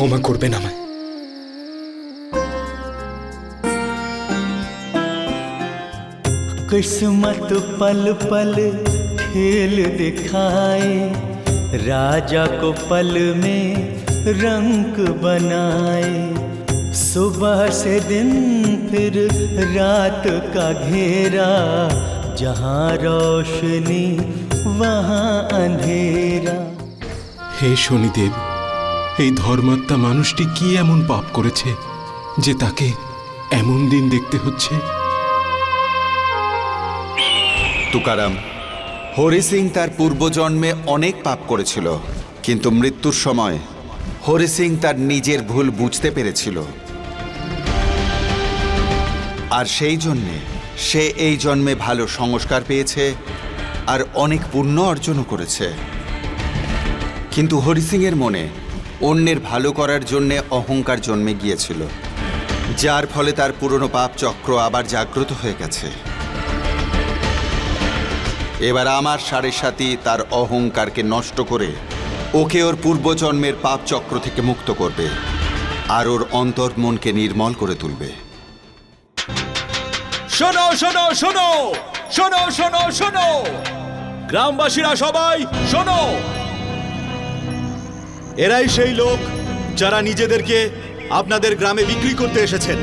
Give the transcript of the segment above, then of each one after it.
ক্ষমা করবেন আমায়। किस्मत पल पल खेल दिखाए, राजा को पल में रंग बनाए। सुबह से दिन फिर रात का घेरा, जहाँ रोशनी वहाँ अंधेरा। হে শনিদেব, এই ধর্মাত্মা মানুষটি কি এমন পাপ করেছে যে তাকে এমন দিন দেখতে হচ্ছে? তুকারাম, হরি সিং তার পূর্বজন্মে অনেক পাপ করেছিল, কিন্তু মৃত্যুর সময় হরি সিং তার নিজের ভুল বুঝতে পেরেছিল, আর সেই জন্যে সে এই জন্মে ভালো সংস্কার পেয়েছে আর অনেক পুণ্য অর্জনও করেছে। কিন্তু হরি সিং এর মনে অন্যের ভালো করার জন্যে অহংকার জন্মে গিয়েছিল, যার ফলে তার পুরনো পাপ চক্র আবার জাগ্রত হয়ে গেছে। এবার আমার সাড়ে সাথী তার অহংকারকে নষ্ট করে ওকে ওর পূর্বজন্মের পাপ চক্র থেকে মুক্ত করবে আর ওর অন্তর্মনকে নির্মল করে তুলবে। শোনো শোনো শোনো শোনো শোনো শোনো, গ্রামবাসীরা সবাই শোনো। এরাই সেই লোক যারা নিজেদেরকে আপনাদের গ্রামে বিক্রি করতে এসেছেন।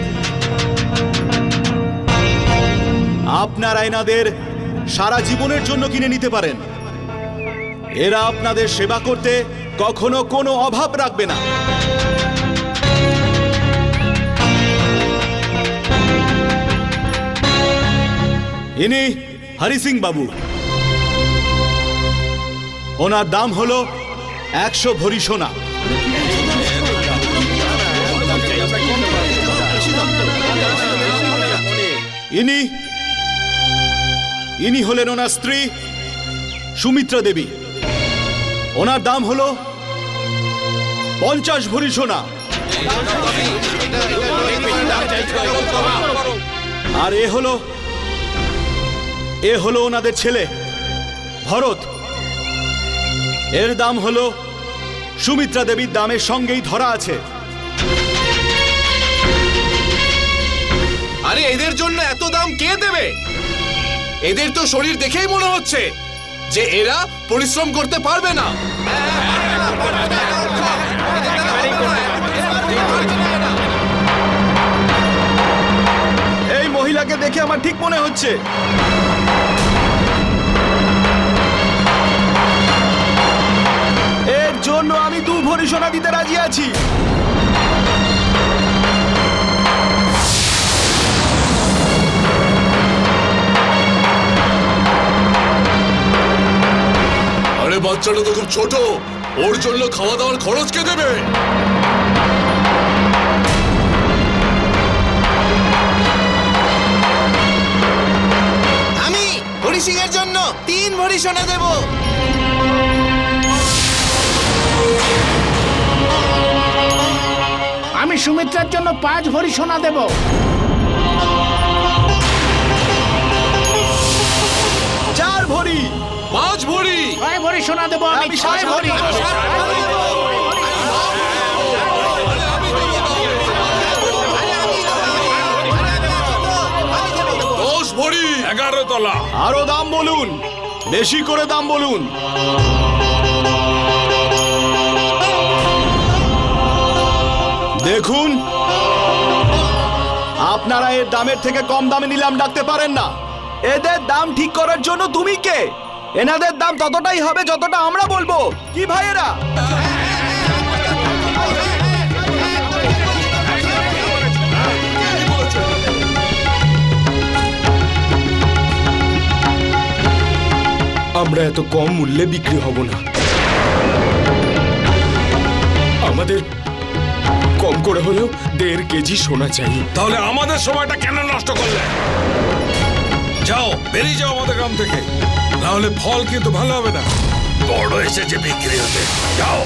আপনারা এনাদের সারা জীবনের জন্য কিনে নিতে পারেন। এরা আপনাদের সেবা করতে কখনো কোনো অভাব রাখবে না। ইনি হরি সিং বাবু। ওনার দাম হলো 100 ভরি সোনা। ইনি হলেন ওনার স্ত্রী সুমিত্রা দেবী। ওনার দাম হলো 50 ভরি সোনা। আর এ হলো ওনাদের ছেলে ভরত। এর দাম হলো সুমিত্রা দেবীর দামের সঙ্গেই ধরা আছে। আরে এদের জন্য এত দাম কে দেবে? এদের তো শরীর দেখেই মনে হচ্ছে যে এরা পরিশ্রম করতে পারবে না। এই মহিলাকে দেখে আমার ঠিক মনে হচ্ছে এর জন্য আমি 2 ভরি সোনা দিতে রাজি আছি। আরে বাচ্চাটা তো খুব ছোট, ওর জন্য খাওয়া দাওয়ার খরচ কে দেবে? আমি হরি সিং এর জন্য 3 ভরি সোনা দেব। আমি সুমিত্রার জন্য 5 ভরি সোনা দেব। 4 ভরি। 5 ভরি। 6 ভরি সোনা দেব। আমি 6 ভরি। 10 ভরি। 11 তলা। আরো দাম বলুন, বেশি করে দাম বলুন। দেখুন, আপনারা এর দামের থেকে কম দামে নিলাম ডাকতে পারেন না। এদের দাম ঠিক করার জন্য তুমি কে? এনাদের দাম ততটাই হবে যতটা আমরা বলবো, কি ভাইয়েরা? আমরা এত কম মূল্যে বিক্রি হব না। আমাদের কম করে হলেও 1.5 কেজি সোনা চাই। তাহলে আমাদের সময়টা কেন নষ্ট করলে? যাও, বেরিয়ে যাও আমাদের গ্রাম থেকে, না হলে ফল কিন্তু ভালো হবে না। বড় এসেছে বিক্রি হতে, যাও।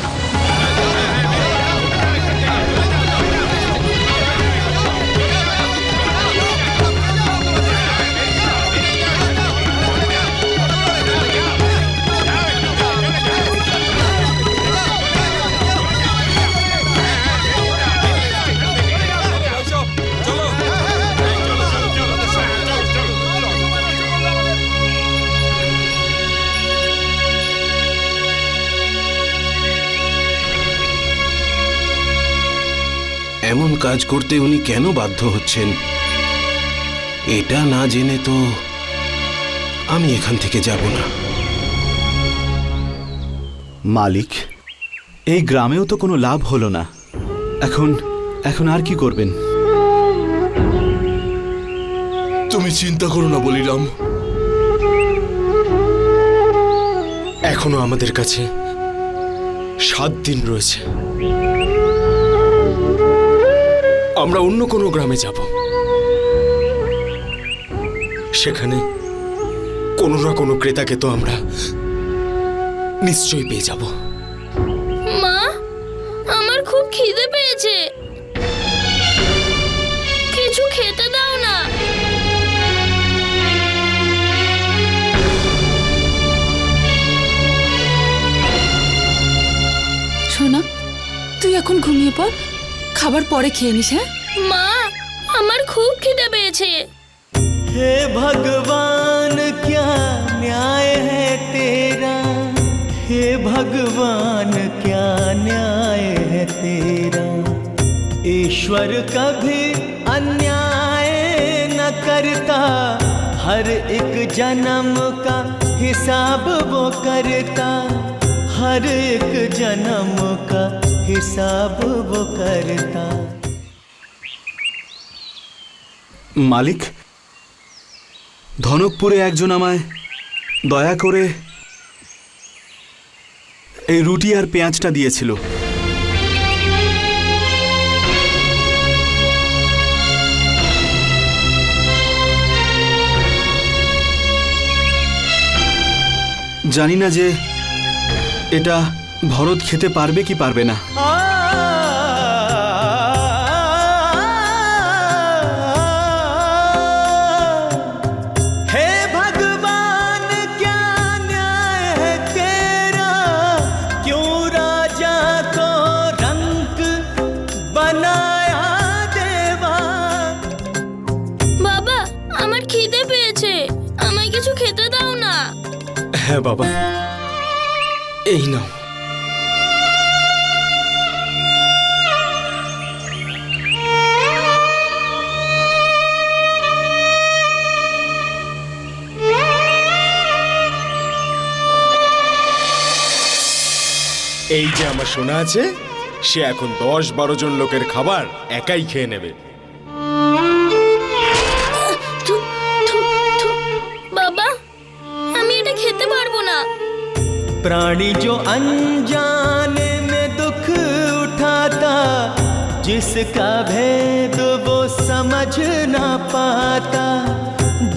এমন কাজ করতে উনি কেন বাধ্য হচ্ছেন এটা না জেনে তো আমি এখান থেকে যাব না। মালিক, এই গ্রামেও তো কোনো লাভ হলো না। এখন আর কি করবেন? তুমি চিন্তা করো না বলিরাম, এখনো আমাদের কাছে 7 দিন রয়েছে। আমরা অন্য কোনো গ্রামে যাব, সেখানে কোনো না কোনো ক্রেতাকে তো আমরা নিশ্চয়ই পেয়ে যাব। মা, আমার খুব খিদে পেয়েছে, কিছু খেতে দাও না। সোনা, তুই এখন ঘুমিয়ে পড়, খাবার পরে খেয়ে নিস। হ্যাঁ মা, আমার খুব খিদে পেয়েছে। हे भगवान क्या न्याय है तेरा, हे भगवान क्या न्याय है तेरा। ईश्वर कभी अन्याय न करता, हर एक जन्म का हिसाब वो करता, हर एक जन्म का हिसाब वो करता। মালিক, ধনকপুরে একজন আমায় দয়া করে এই রুটি আর পেঁয়াজটা দিয়েছিল। জানি না যে এটা ভরত খেতে পারবে কি পারবে না। हे भगवान क्या न्याय है तेरा, क्यों राजा को रंक बनाया देवा। বাবা, আমার খিদে পেয়েছে, আমায় কিছু খেতে দাও না। হ্যাঁ বাবা, এই নাও। এই যে আমার সোনা আছে, সে এখন 10-12 জন লোকের খাবার একাই খেয়ে নেবে। থু, থু, থু। বাবা, আমি এটা খেতে পারবো না। प्राणी जो अनजाने में दुख उठाता, जिसका भेद वो समझ ना पाता,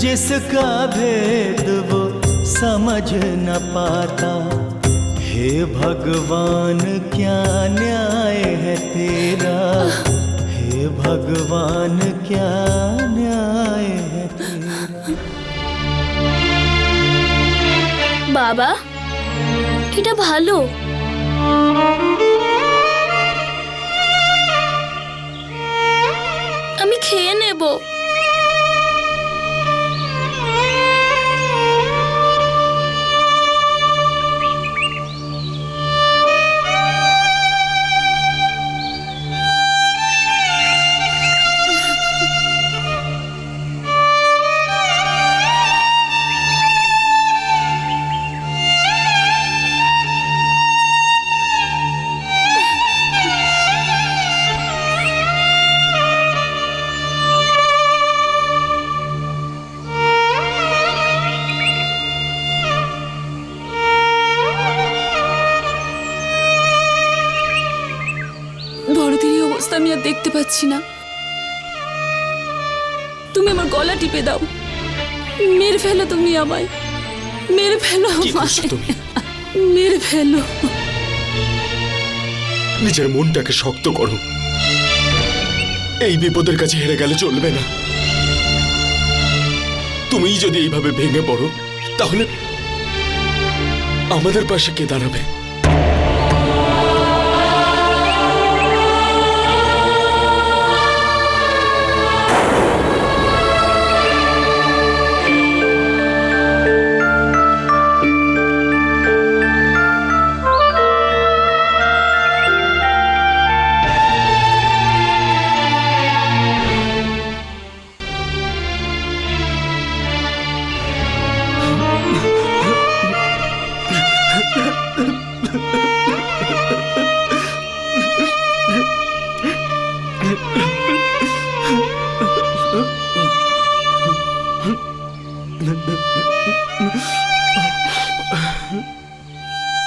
जिसका भेद वो समझ न पाता। हे भगवान क्या न्याय है तेरा, हे भगवान क्या न्याय है तेरा। বাবা, এটা ভালো। আমি খেয়ে নেব। ভরতের এই অবস্থা আমি আর দেখতে পাচ্ছি না। তুমি আমার গলা টিপে দাও, মেরে ফেলো, তুমি আমায় মেরে ফেলো, কি করছো তুমি? মেরে ফেলো। নিজের মনটাকে শক্ত করো, এই বিপদের কাছে হেরে গেলে চলবে না। তুমি যদি এইভাবে ভেঙে পড়ো, তাহলে আমাদের পাশে কে দাঁড়াবে?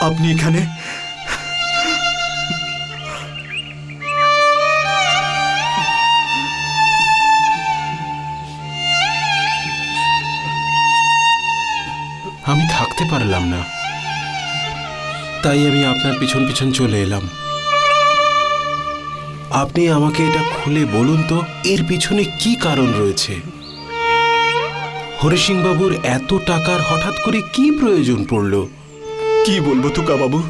আপনি এখানে? আমি থাকতে পারলাম না, তাই আমি আপনার পিছন পিছন চলে এলাম। আপনি আমাকে এটা খুলে বলুন তো, এর পিছনে কি কারণ রয়েছে? হরি সিং বাবুর এত টাকার হঠাৎ করে কি প্রয়োজন পড়লো? কি বলবো তুকা বাবু,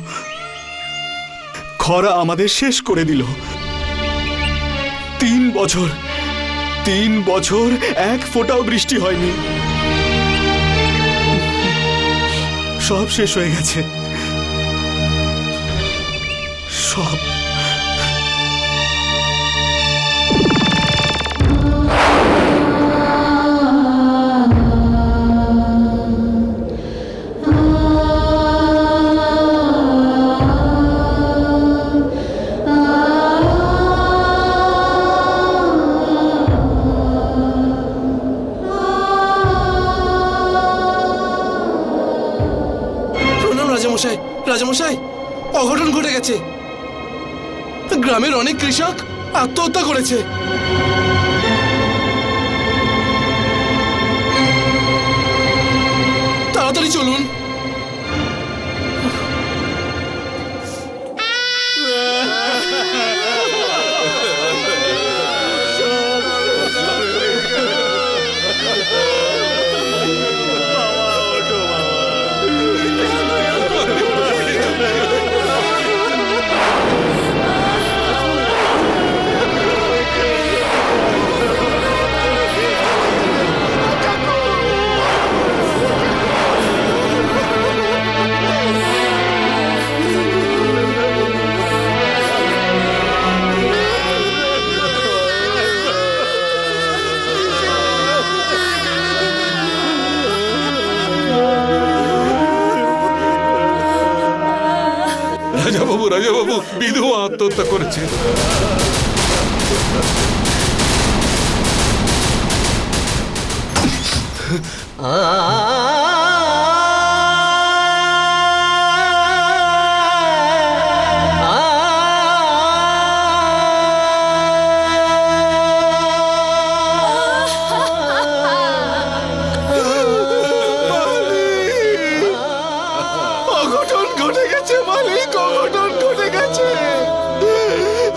খরা আমাদের শেষ করে দিল। 3 বছর এক ফোঁটাও বৃষ্টি হয়নি। সব শেষ হয়ে গেছে, সব। রাজামশাই, অঘটন ঘটে গেছে। গ্রামের অনেক কৃষক আত্মহত্যা করেছে। তাড়াতাড়ি চলুন। রাজাবাবু, বিধবা আত্মহত্যা করেছে।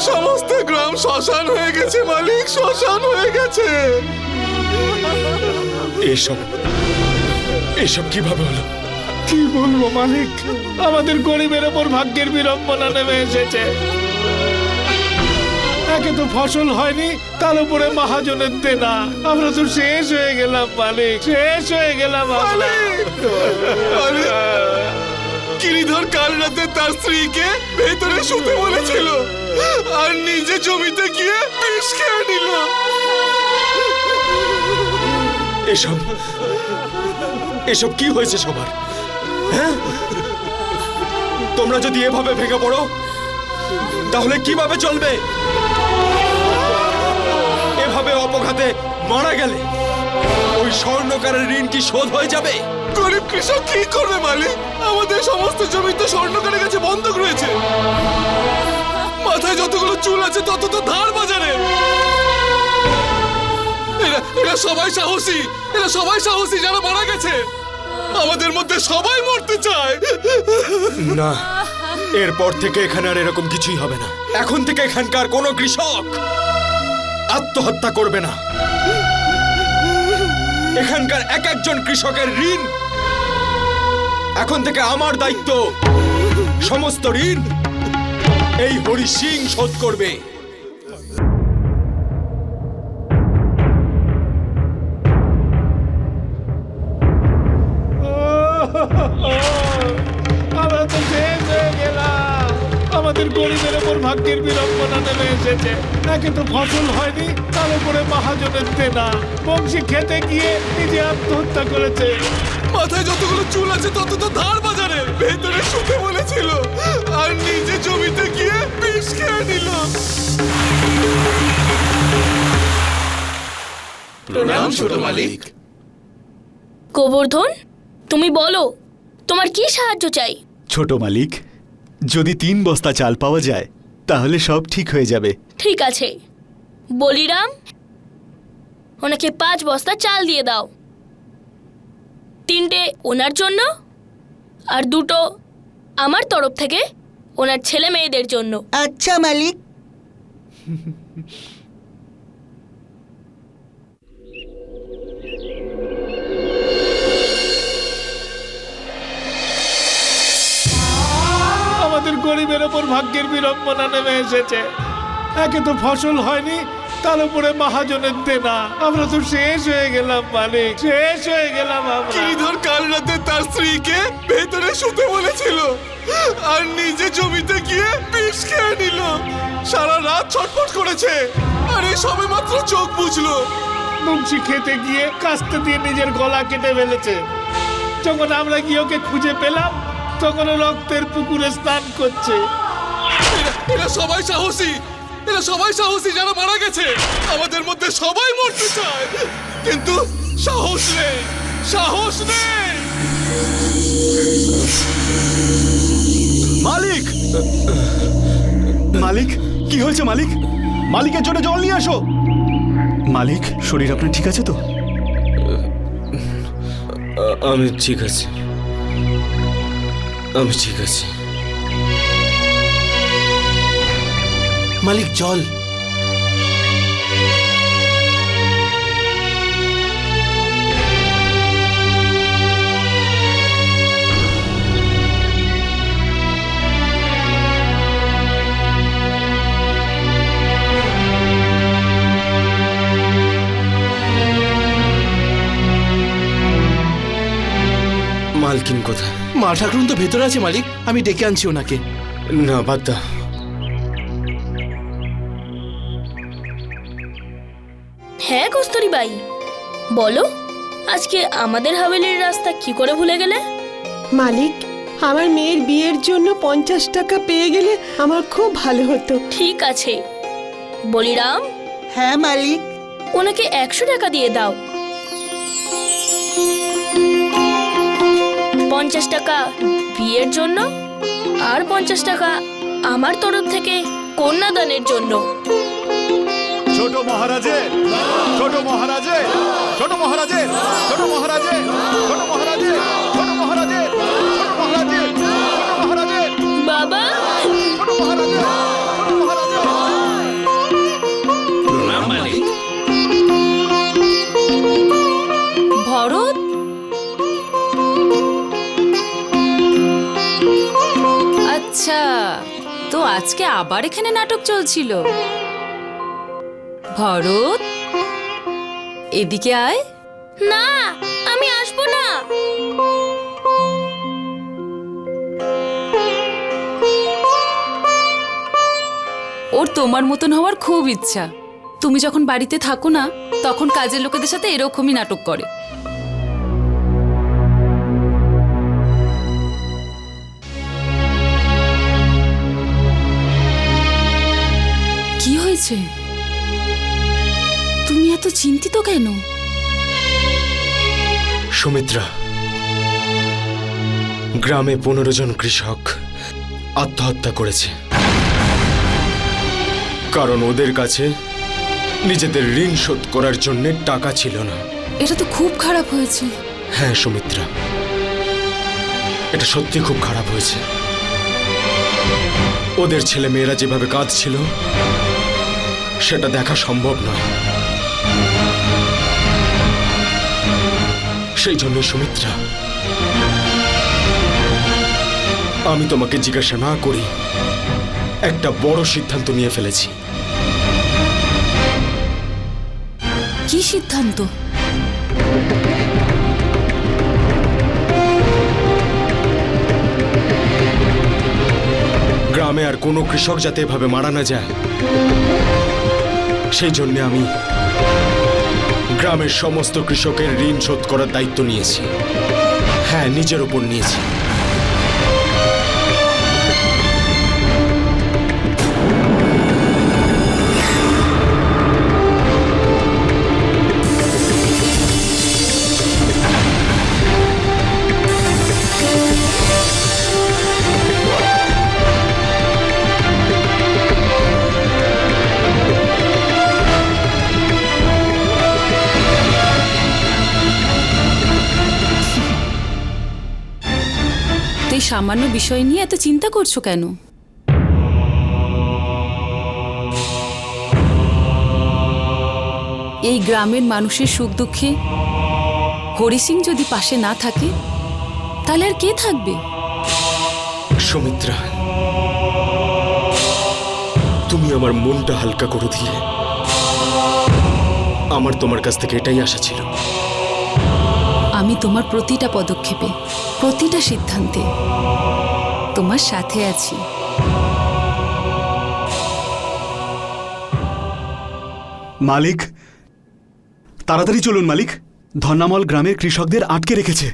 সমস্ত গ্রাম শ্মশান হয়ে গেছে মালিক, শ্মশান হয়ে গেছে। এসব কিভাবে হলো? কি বলবো মালিক, আমাদের গরিবের ওপর ভাগ্যের বিড়ম্বনা নেমে এসেছে। একে তো ফসল হয়নি, তার উপরে মহাজনের দেনা। আমরা তো শেষ হয়ে গেলাম মালিক, শেষ হয়ে গেলাম আমরা। গিরিধর কাল রাতে তার স্ত্রীকে ভেতরে শুতে বলেছিল আর নিজে জমিতে গিয়ে বিষ খেয়ে নিল। এসব কি হয়েছে সবার? হ্যাঁ, তোমরা যদি এভাবে ভেঙে পড়ো তাহলে কিভাবে চলবে? এভাবে অপঘাতে মারা গেলে ওই স্বর্ণকারের ঋণ কি শোধ হয়ে যাবে? গরিব কৃষক কি করবে মালিক? আমাদের সমস্ত জমি তো স্বর্ণকারের কাছে বন্ধক রয়েছে। মাথায় যতগুলো চুল আছে তত তো ধার বাজারে। এরা সবাই সাহসী যারা মারা গেছে। আমাদের মধ্যে সবাই মরতে চায়। না, এরপর থেকে এখানে আর এরকম কিছুই হবে না। এখন থেকে এখানকার কোনো কৃষক আত্মহত্যা করবে না। এখানকার এক একজন কৃষকের ঋণ এখন থেকে আমার দায়িত্ব। সমস্ত ঋণ এই হরি সিং শোধ করবে। আমরা তো শেষ হয়ে গেলাম। আমাদের গরিবের ওপর ভাগ্যের বিড়ম্বনা নেমে এসেছে। একে তো ফসল হয়নি, তার উপরে মহাজনের দেনা। বংশী খেতে গিয়ে নিজে আত্মহত্যা করেছে। মাথায় যতগুলো চুল আছে তত তো ধার বাজারে। ভেতরে শুতে বলেছিল আর নিজে জমিতে গিয়ে বিষ খেয়ে নিল। প্রণাম ছোট মালিক। গোবর্ধন, তুমি বলো তোমার কি সাহায্য চাই? ছোট মালিক, যদি 3 বস্তা চাল পাওয়া যায় তাহলে সব ঠিক হয়ে যাবে। ঠিক আছে, বলিরাম ওনাকে 5 বস্তা চাল দিয়ে দাও। 3টে ওনার জন্য আর 2টো আমার তরফ থেকে ওনার ছেলে মেয়েদের জন্য। আচ্ছা মালিক। আমাদের গরিবের ওপর ভাগ্যের বিড়ম্বনা নেমে এসেছে। একে তো ফসল হয়নি, তার উপরে মহাজনের দেনা। আমরা তো শেষ হয়ে গেলাম মালিক, শেষ হয়ে গেলাম আমরা। গিরিধর কাল রাতে তার স্ত্রীকে ভেতরে শুতে বলেছিল আর নিজে জমিতে গিয়ে বিষ খেয়ে নিল। সারা রাত ছটফট করেছে আর এই সবে মাত্র চোখ বুঝলো। বংশী খেতে গিয়ে কাস্তে দিয়ে নিজের গলা কেটে ফেলেছে। যখন আমরা গিয়ে ওকে খুঁজে পেলাম তখন ও রক্তের পুকুরে স্নান করছে। এরা সবাই সাহসী, এরা সবাই সাহসী যারা মারা গেছে। আমাদের মধ্যে সবাই মরতে চায় কিন্তু সাহস নেই, সাহস নেই। মালিক, মালিক কি হয়েছে মালিক? মালিকের জন্য জল নিয়ে আসো। মালিক, শরীর আপনার ঠিক আছে তো? আমি ঠিক আছি, আমি ঠিক আছি। মালিক জল। মালকিন কোথায়? মা ঠাকুরুন তো ভেতরে আছে মালিক, আমি ডেকে আনছি ওনাকে। না, বাদ দাও। হ্যাঁ কস্তুরী বাই, বলো আজকে আমাদের হাভেলির রাস্তা কি করে ভুলে গেলে? মালিক, আমার মেয়ের বিয়ের জন্য 50 টাকা পেয়ে গেলে আমার খুব ভালো হতো। ঠিক আছে বলিরাম, হ্যাঁ মালিক। ওনাকে 100 টাকা দিয়ে দাও। 50 টাকা বিয়ের জন্য আর 50 টাকা আমার তরফ থেকে কন্যাদানের জন্য। ছোট মহারাজে, ছোট মহারাজে, ছোট মহারাজে, ছোট মহারাজে, ছোট মহারাজে, ছোট মহারাজে, ছোট মহারাজে, ছোট মহারাজে, বাবা, ছোট মহারাজে, ছোট মহারাজে। প্রণাম মালিক। ভরত, আচ্ছা, তো আজকে আবার এখানে নাটক চলছিল। ভরত, এদিকে আয়। না আমি আসবো না। ওর তোমার মতন হওয়ার খুব ইচ্ছা। তুমি যখন বাড়িতে থাকো না তখন কাজের লোকেদের সাথে এরকমই নাটক করে। কি হয়েছে? তুমি এত চিন্তিত কেন? সুমিত্রা, গ্রামে 15 জন কৃষক আত্মহত্যা করেছে, কারণ ওদের কাছে নিজেদের ঋণ শোধ করার জন্য টাকা ছিল না। এটা তো খুব খারাপ হয়েছে। হ্যাঁ সুমিত্রা, এটা সত্যি খুব খারাপ হয়েছে। ওদের ছেলে মেয়েরা যেভাবে কাঁদছিল সেটা দেখা সম্ভব নয়। সেই জন্য সুমিত্রা, আমি তোমাকে জিজ্ঞাসা না করি একটা বড় সিদ্ধান্ত নিয়ে ফেলেছি। কি সিদ্ধান্ত? গ্রামে আর কোনো কৃষক যাতে এভাবে মারা না যায় সেই জন্য আমি গ্রামের সমস্ত কৃষকের ঋণ শোধ করার দায়িত্ব নিয়েছি। হ্যাঁ, নিজের উপর নিয়েছি। সামান্য বিষয় নিয়ে এত চিন্তা করছো কেন? এই গ্রামের মানুষের সুখ দুঃখে হরি সিং যদি পাশে না থাকে তাহলে আর কে থাকবে? সুমিত্রা, তুমি আমার মনটা হালকা করে দিলে। আমার তোমার কাছ থেকে এটাই আশা ছিল। আমি তোমার প্রতিটা পদক্ষেপে, প্রতিটা সিদ্ধান্তে তোমার সাথে আছি। মালিক, তাড়াতাড়ি চলুন মালিক। ধন্যামল গ্রামের কৃষকদের আটকে রেখেছে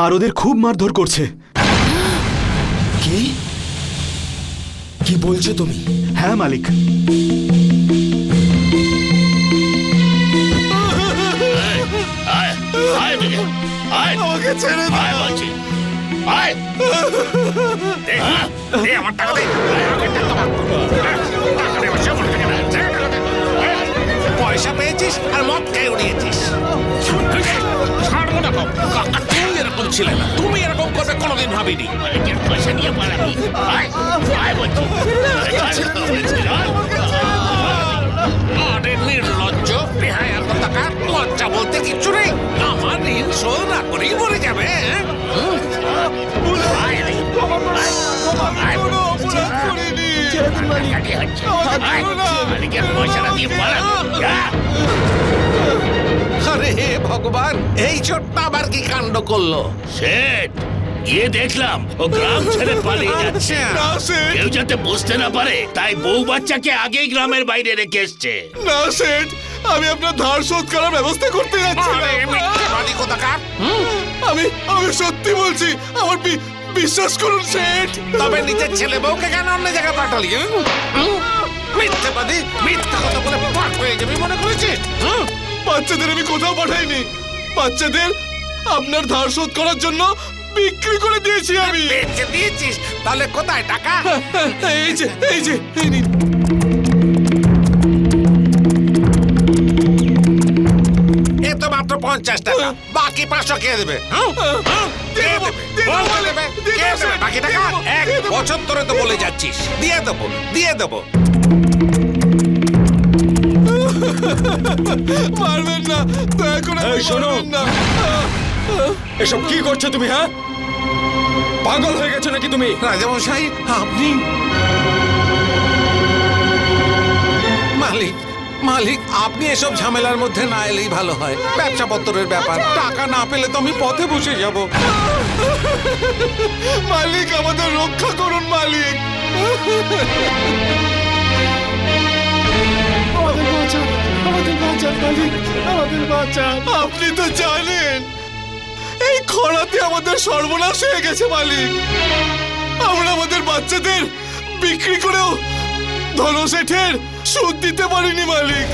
আর ওদের খুব মারধর করছে। কি কি বলছো তুমি? হ্যাঁ মালিক। আমাকে ছেড়ে দাও। পয়সা পেয়েছিস আর মদ খেয়ে উড়িয়েছিস। তুমি এরকম ছিলে না, তুমি এরকম করবে কোনোদিন ভাবিনি। পয়সা নিয়ে পালাবি? আরে নির্লজ্জ, বেহায়ার টাকা, লজ্জা বলতে কিচ্ছু নেই। আমার ঋণ শোধ না করেই মরে যাবে। পয়সাটা দিয়ে পালাবো। আরে হে ভগবান, এই ছোট্ট আবার কি কাণ্ড করলো? শেঠ, গিয়ে দেখলাম ও গ্রাম ছেড়ে পালিয়ে যাচ্ছে। কেউ যাতে বুঝতে না পারে তাই বউ বাচ্চাকে আগেই গ্রামের বাইরে রেখে এসছে। না সেঠ, আমি আপনার ধার শোধ করার ব্যবস্থা করতে যাচ্ছি। আমি সত্যি বলছি, আমার বিশ্বাস করুন সেঠ। তবে নিজের ছেলে বউকে কেন অন্য জায়গায় পাঠালি? মিথ্যাবাদী, মিথ্যা কথা বলে পাক হয়ে যাবি মনে করেছিস? বাচ্চাদের আমি কোথাও পাঠাইনি। বাচ্চাদের আপনার ধার শোধ করার জন্য বিক্রি করে দিয়েছি আমি। বেচে দিয়েছিস? তাহলে কোথায় টাকা? এই যে এই নিন। এ তো মাত্র 50 টাকা, বাকি 500 কে দেবে? বাকি টাকা 1 বছর ধরে তো বলে যাচ্ছিস। দিয়ে দেবো। মারবেন না, দয়া করে মারবেন না। এসব কি করছো তুমি? হ্যাঁ, পাগল হয়ে গেছো নাকি তুমি? রাজামশাই, আপনি মালিক, আপনি এসব ঝামেলার মধ্যে না এলেই ভালো হয়। ব্যবসা পত্রের ব্যাপার, টাকা না পেলে তো আমি পথে বসে যাব। মালিক, আমাদের রক্ষা করুন মালিক। আপনি তো জানেন এই খরাতে আমাদের সর্বনাশ হয়ে গেছে মালিক। আমরা আমাদের বাচ্চাদের বিক্রি করেও ধনশেঠের সুদ দিতে পারিনি মালিক।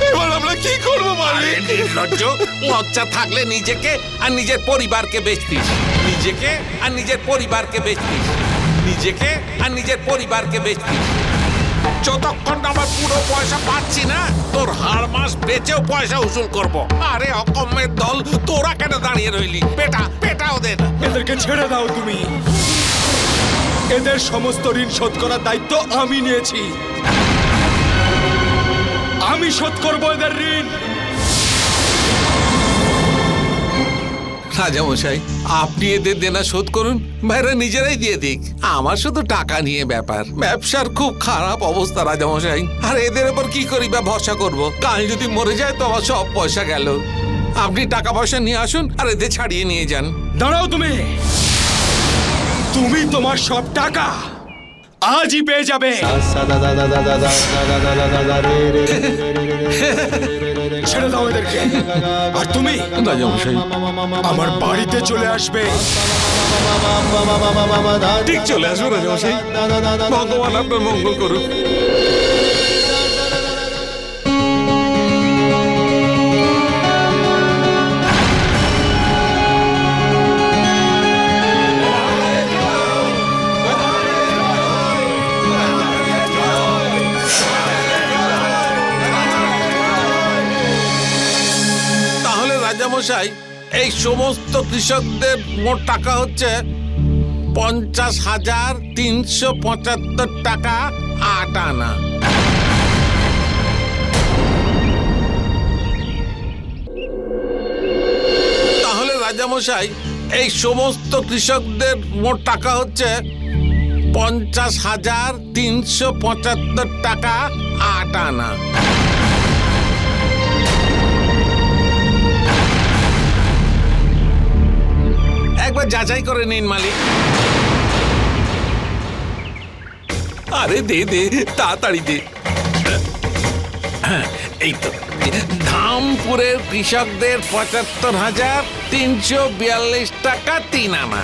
এবার আমরা কি করব মালিক? নির্লজ্জ, লজ্জা থাকলে নিজেকে আর নিজের পরিবারকে বেচতিস। যতক্ষণ আমার পুরো পয়সা পাচ্ছি না, তোর হার মাস বেচেও পয়সা উসুল করব। আরে অকম্মের দল, তোরা কেন দাঁড়িয়ে রইলি? পেটা ওদের। এদেরকে ছেড়ে দাও তুমি। এদের সমস্ত ঋণ শোধ করার দায়িত্ব আমি নিয়েছি। আমি শোধ করবো এদের ঋণ। রাজামশাই, আপনি এদের দেনা শোধ করুন, ভাইরা নিজেরাই দিয়ে দিক। আমার শুধু টাকা নিয়ে ব্যাপার। ব্যবসার খুব খারাপ অবস্থা রাজামশাই। আর এদের উপর কি করি বা ভরসা করব? কাল যদি মরে যায় তো আমার সব পয়সা গেল। আপনি টাকা পয়সা নিয়ে আসুন আর এদের ছাড়িয়ে নিয়ে যান। দাঁড়াও তুমি তোমার সব টাকা আজই পেয়ে যাবে। ছেড়ে দাও এদেরকে। আর তুমি রাজামশাই, আমার বাড়িতে চলে আসবে। ঠিক চলে আসবো রাজামশাই। ভগবান আপনার মঙ্গল করুন। রাজামশাই, এই সমস্ত কৃষকদের মোট টাকা হচ্ছে 50,375 টাকা 8 আনা। তাহলে রাজামশাই এই সমস্ত কৃষকদের মোট টাকা হচ্ছে 50,375 টাকা 8 আনা। একবার যাচাই করে নিন মালিক। আরে দে দে, তাড়াতাড়ি দে। এই তো, ধামপুরের কৃষকদের 75,342 টাকা 3 আনা।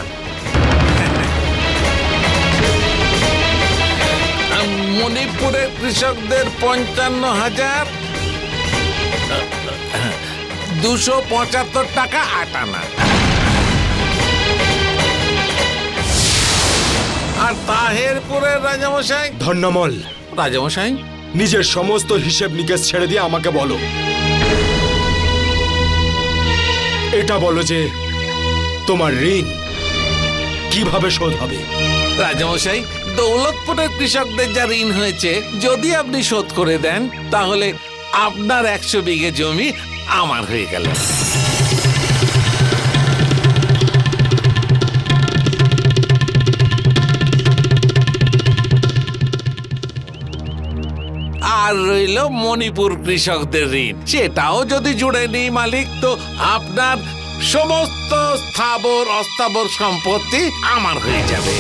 মণিপুরের কৃষকদের 55,275 টাকা 8 আনা। আর তাহেরপুরের রাজামশাই। ধন্যমল, রাজামশাই, নিজের সমস্ত হিসেব নিকেশ ছেড়ে দিয়ে আমাকে বলো, এটা বলো যে তোমার ঋণ কিভাবে শোধ হবে? রাজামশাই, দৌলতপুরের কৃষকদের যা ঋণ হয়েছে যদি আপনি শোধ করে দেন তাহলে আপনার 100 বিঘে জমি আমার হয়ে গেল। আর রইল মণিপুর কৃষকদের ঋণ, সেটাও যদি জুড়ে নিই মালিক, তো আপনার সমস্ত স্থাবর অস্থাবর সম্পত্তি আমার হয়ে যাবে।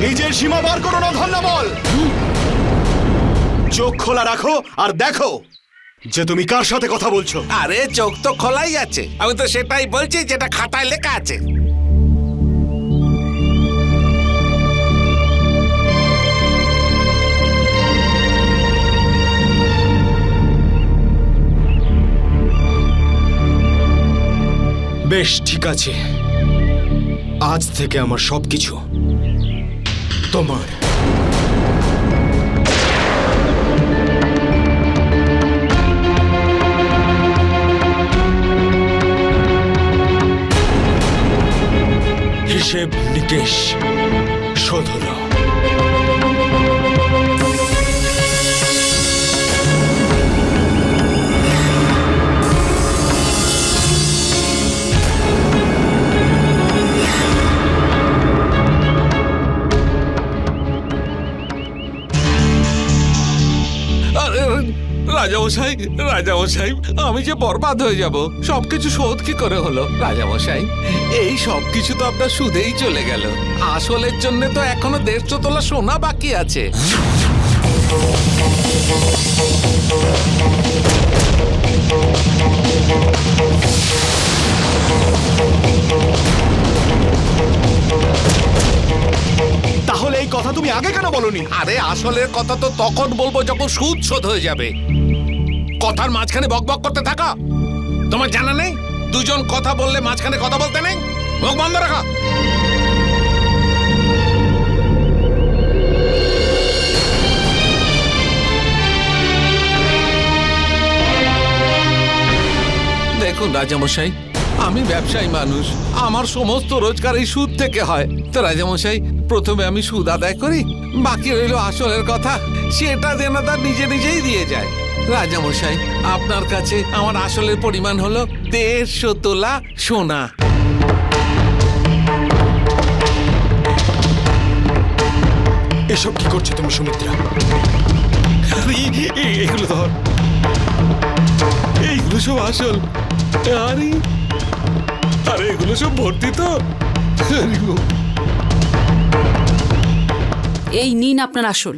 নিজের সীমা বার করো না ধন্যমল। চোখ খোলা রাখো আর দেখো যে তুমি কার সাথে কথা বলছো। আরে চোখ তো খোলাই আছে, আমি তো সেটাই বলছি যেটা খাতায় লেখা আছে। বেশ, ঠিক আছে, আজ থেকে আমার সবকিছু তোমার। হিসেব নিকেশ শোধ হলো। রাজামশাই, রাজামশাই, আমি যে বরবাদ হয়ে যাব। সবকিছু শোধ কি করে হলো? রাজামশাই, এই সবকিছু তো আপনার সুদেই চলে গেল। আসলের জন্য তো এখনো 150 তোলা সোনা বাকি আছে। তাহলে এই কথা তুমি আগে কেন বলনি? আরে আসলের কথা তো তখন বলবো যখন সুদ শোধ হয়ে যাবে। কথার মাঝখানে বকবক করতে থাকা তোমার জানা নেই? দুজন কথা বললে মাঝখানে কথা বলতে নেই, মুখ বন্ধ রাখা। দেখুন রাজামশাই, আমি ব্যবসায়ী মানুষ, আমার সমস্ত রোজগার এই সুদ থেকে হয়। তো রাজামশাই, প্রথমে আমি সুদ আদায় করি, বাকি রইল আসলের কথা, সেটা দেনাদার নিজে নিজেই দিয়ে যায়। রাজামশাই, আপনার কাছে আমার আসলের পরিমাণ হলো 150 তোলা সোনা। এসব কি করছো তুমি সুমিত্রা? এগুলো ধর, এইগুলো সব আসল। আরে আরে এগুলো সব ভর্তি তো। এই নিন আপনার আসল।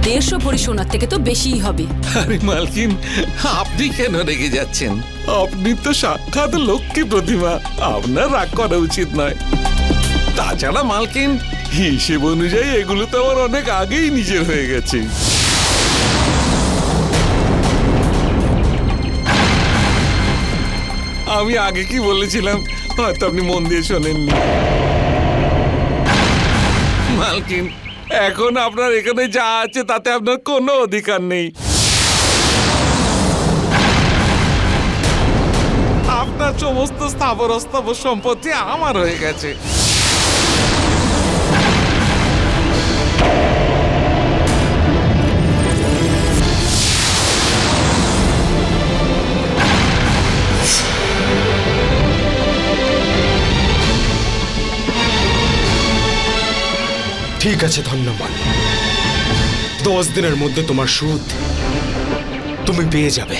150 ভরি সোনার থেকে তো বেশিই হবে। আরে মালকিন, আপনি কেন রেগে যাচ্ছেন? আপনি তো সাক্ষাৎ লক্ষ্মী প্রতিমা, আপনার রাগ করা উচিত নয়। তাছাড়া মালকিন, হিসেব অনুযায়ী এগুলো তো আমার অনেক আগেই নিজের হয়ে গেছে। আমি আগে কি বলেছিলাম হয়তো আপনি মন দিয়ে শোনেননি। মালকিন, এখন আপনার এখানে যা আছে তাতে আপনার কোনো অধিকার নেই। আপনার সমস্ত স্থাবর অস্থাবর সম্পত্তি আমার হয়ে গেছে। ঠিক আছে ধন্যবাদ। 10 দিনের মধ্যে তোমার সুদ তুমি পেয়ে যাবে।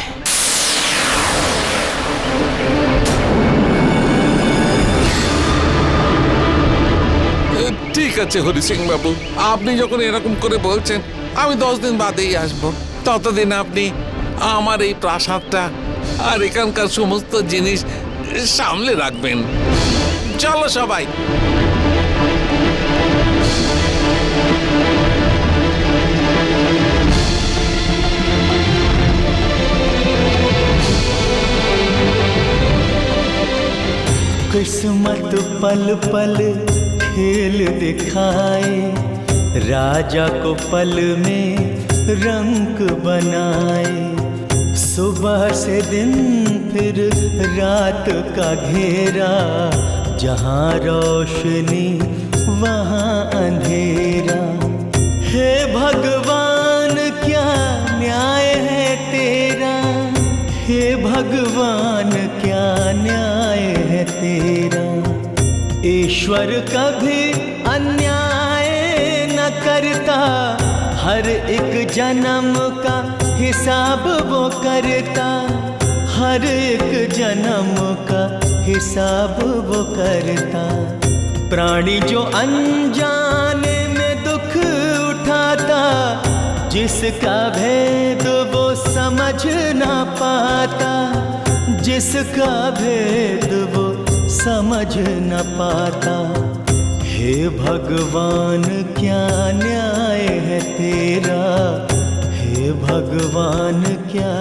ঠিক আছে হরি সিং বাবু, আপনি যখন এরকম করে বলছেন আমি 10 দিন বাদেই আসবো। ততদিন আপনি আমার এই প্রাসাদটা আর এখানকার সমস্ত জিনিস সামলে রাখবেন। চলো সবাই। किस्मत पल पल खेल दिखाए, राजा को पल में रंग बनाए। सुबह से दिन फिर रात का घेरा, जहाँ रोशनी वहाँ अंधेरा। हे भगवान क्या न्याय है तेरा, हे भगवान क्या न्याय है तेरा। ईश्वर कभी अन्याय न करता, हर एक जन्म का हिसाब वो करता, हर एक जन्म का हिसाब वो करता। प्राणी जो अनजाने में दुख उठाता, जिसका भेद वो समझ ना पाता, जिसका भेद वो समझ न पाता। हे भगवान क्या न्याय है तेरा, हे भगवान क्या